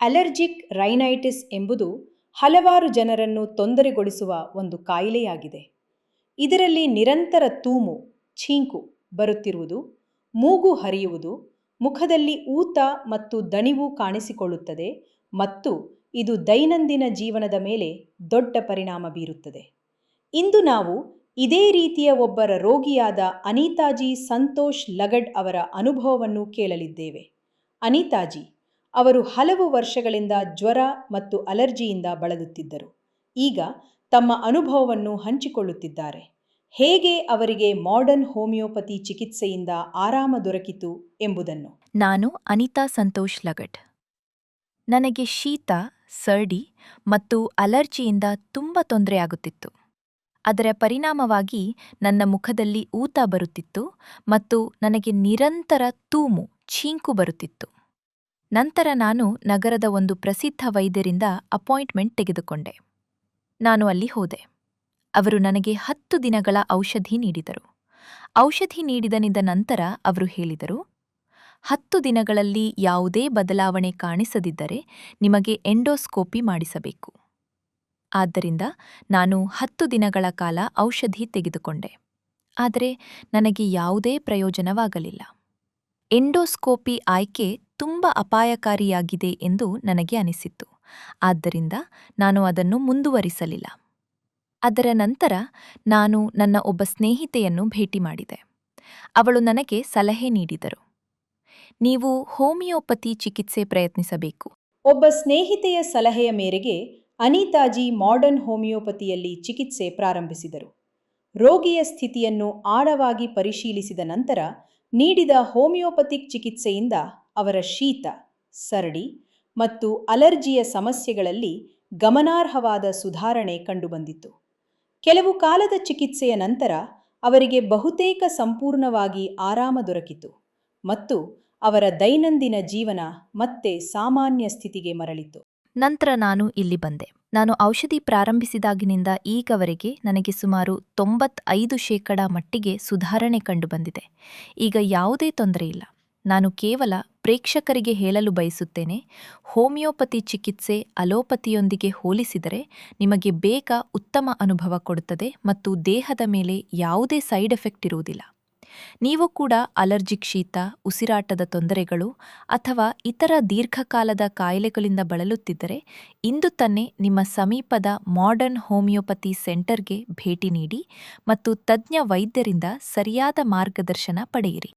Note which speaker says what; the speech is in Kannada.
Speaker 1: ಅಲರ್ಜಿಕ್ ರೈನೈಟಿಸ್ ಎಂಬುದು ಹಲವಾರು ಜನರನ್ನು ತೊಂದರೆಗೊಳಿಸುವ ಒಂದು ಕಾಯಿಲೆಯಾಗಿದೆ. ಇದರಲ್ಲಿ ನಿರಂತರ ತೂಮು, ಛೀಂಕು ಬರುತ್ತಿರುವುದು, ಮೂಗು ಹರಿಯುವುದು, ಮುಖದಲ್ಲಿ ಊತ ಮತ್ತು ದಣಿವು ಕಾಣಿಸಿಕೊಳ್ಳುತ್ತದೆ ಮತ್ತು ಇದು ದೈನಂದಿನ ಜೀವನದ ಮೇಲೆ ದೊಡ್ಡ ಪರಿಣಾಮ ಬೀರುತ್ತದೆ. ಇಂದು ನಾವು ಇದೇ ರೀತಿಯ ಒಬ್ಬರ ರೋಗಿಯಾದ ಅನಿತಾಜಿ ಸಂತೋಷ್ ಲಗಡ್ ಅವರ ಅನುಭವವನ್ನು ಕೇಳಲಿದ್ದೇವೆ. ಅನಿತಾಜಿ ಅವರು ಹಲವು ವರ್ಷಗಳಿಂದ ಜ್ವರ ಮತ್ತು ಅಲರ್ಜಿಯಿಂದ ಬಳಲುತ್ತಿದ್ದರು. ಈಗ ತಮ್ಮ ಅನುಭವವನ್ನು ಹಂಚಿಕೊಳ್ಳುತ್ತಿದ್ದಾರೆ. ಹೇಗೆ ಅವರಿಗೆ ಮಾಡರ್ನ್ ಹೋಮಿಯೋಪತಿ ಚಿಕಿತ್ಸೆಯಿಂದ ಆರಾಮ ದೊರಕಿತು ಎಂಬುದನ್ನು.
Speaker 2: ನಾನು ಅನಿತಾ ಸಂತೋಷ್ ಲಗಡ್. ನನಗೆ ಶೀತ, ಸರ್ದಿ ಮತ್ತು ಅಲರ್ಜಿಯಿಂದ ತುಂಬ ತೊಂದರೆಯಾಗುತ್ತಿತ್ತು. ಅದರ ಪರಿಣಾಮವಾಗಿ ನನ್ನ ಮುಖದಲ್ಲಿ ಊತ ಬರುತ್ತಿತ್ತು ಮತ್ತು ನನಗೆ ನಿರಂತರ ತೂಮು, ಛೀಂಕು ಬರುತ್ತಿತ್ತು. ನಂತರ ನಾನು ನಗರದ ಒಂದು ಪ್ರಸಿದ್ಧ ವೈದ್ಯರಿಂದ ಅಪಾಯಿಂಟ್ಮೆಂಟ್ ತೆಗೆದುಕೊಂಡೆ. ನಾನು ಅಲ್ಲಿ ಹೋದೆ. ಅವರು ನನಗೆ 10 ದಿನಗಳ ಔಷಧಿ ನೀಡಿದರು. ಔಷಧಿ ನೀಡಿದ ನಂತರ ಅವರು ಹೇಳಿದರು, 10 ದಿನಗಳಲ್ಲಿ ಯಾವುದೇ ಬದಲಾವಣೆ ಕಾಣಿಸದಿದ್ದರೆ ನಿಮಗೆ ಎಂಡೋಸ್ಕೋಪಿ ಮಾಡಿಸಬೇಕು. ಆದ್ದರಿಂದ ನಾನು 10 ದಿನಗಳ ಕಾಲ ಔಷಧಿ ತೆಗೆದುಕೊಂಡೆ. ಆದರೆ ನನಗೆ ಯಾವುದೇ ಪ್ರಯೋಜನವಾಗಲಿಲ್ಲ. ಎಂಡೋಸ್ಕೋಪಿ ಆಯ್ಕೆ ತುಂಬ ಅಪಾಯಕಾರಿಯಾಗಿದೆ ಎಂದು ನನಗೆ ಅನಿಸಿತ್ತು. ಆದ್ದರಿಂದ ನಾನು ಅದನ್ನು ಮುಂದುವರಿಸಲಿಲ್ಲ. ಅದರ ನಂತರ ನಾನು ನನ್ನ ಒಬ್ಬ ಸ್ನೇಹಿತೆಯನ್ನು ಭೇಟಿ ಮಾಡಿದೆ. ಅವಳು ನನಗೆ ಸಲಹೆ ನೀಡಿದರು, ನೀವು ಹೋಮಿಯೋಪತಿ ಚಿಕಿತ್ಸೆ ಪ್ರಯತ್ನಿಸಬೇಕು.
Speaker 1: ಒಬ್ಬ ಸ್ನೇಹಿತೆಯ ಸಲಹೆಯ ಮೇರೆಗೆ ಅನಿತಾಜಿ ಮಾಡರ್ನ್ ಹೋಮಿಯೋಪತಿಯಲ್ಲಿ ಚಿಕಿತ್ಸೆ ಪ್ರಾರಂಭಿಸಿದರು. ರೋಗಿಯ ಸ್ಥಿತಿಯನ್ನು ಆಳವಾಗಿ ಪರಿಶೀಲಿಸಿದ ನಂತರ ನೀಡಿದ ಹೋಮಿಯೋಪತಿಕ್ ಚಿಕಿತ್ಸೆಯಿಂದ ಅವರ ಶೀತ, ಸರ್ದಿ ಮತ್ತು ಅಲರ್ಜಿಯ ಸಮಸ್ಯೆಗಳಲ್ಲಿ ಗಮನಾರ್ಹವಾದ ಸುಧಾರಣೆ ಕಂಡುಬಂದಿತು. ಕೆಲವು ಕಾಲದ ಚಿಕಿತ್ಸೆಯ ನಂತರ ಅವರಿಗೆ ಬಹುತೇಕ ಸಂಪೂರ್ಣವಾಗಿ ಆರಾಮ ದೊರಕಿತು ಮತ್ತು ಅವರ ದೈನಂದಿನ ಜೀವನ ಮತ್ತೆ ಸಾಮಾನ್ಯ ಸ್ಥಿತಿಗೆ ಮರಳಿತು.
Speaker 2: ನಂತರ ನಾನು ಇಲ್ಲಿ ಬಂದೆ. ನಾನು ಔಷಧಿ ಪ್ರಾರಂಭಿಸಿದಾಗಿನಿಂದ ಈಗವರೆಗೆ ನನಗೆ ಸುಮಾರು 95% ಮಟ್ಟಿಗೆ ಸುಧಾರಣೆ ಕಂಡುಬಂದಿದೆ. ಈಗ ಯಾವುದೇ ತೊಂದರೆಯಿಲ್ಲ. ನಾನು ಕೇವಲ ಪ್ರೇಕ್ಷಕರಿಗೆ ಹೇಳಲು ಬಯಸುತ್ತೇನೆ, ಹೋಮಿಯೋಪತಿ ಚಿಕಿತ್ಸೆ ಅಲೋಪತಿಯೊಂದಿಗೆ ಹೋಲಿಸಿದರೆ ನಿಮಗೆ ಬೇಗ ಉತ್ತಮ ಅನುಭವ ಕೊಡುತ್ತದೆ ಮತ್ತು ದೇಹದ ಮೇಲೆ ಯಾವುದೇ ಸೈಡ್ ಎಫೆಕ್ಟ್ ಇರುವುದಿಲ್ಲ. ನೀವು ಕೂಡ ಅಲರ್ಜಿಕ್ ಶೀತ, ಉಸಿರಾಟದ ತೊಂದರೆಗಳು ಅಥವಾ ಇತರ ದೀರ್ಘಕಾಲದ ಕಾಯಿಲೆಗಳಿಂದ ಬಳಲುತ್ತಿದ್ದರೆ ಇಂದು ತಾನೇ ನಿಮ್ಮ ಸಮೀಪದ ಮಾಡರ್ನ್ ಹೋಮಿಯೋಪತಿ ಸೆಂಟರ್ಗೆ ಭೇಟಿ ನೀಡಿ ಮತ್ತು ತಜ್ಞ ವೈದ್ಯರಿಂದ ಸರಿಯಾದ ಮಾರ್ಗದರ್ಶನ ಪಡೆಯಿರಿ.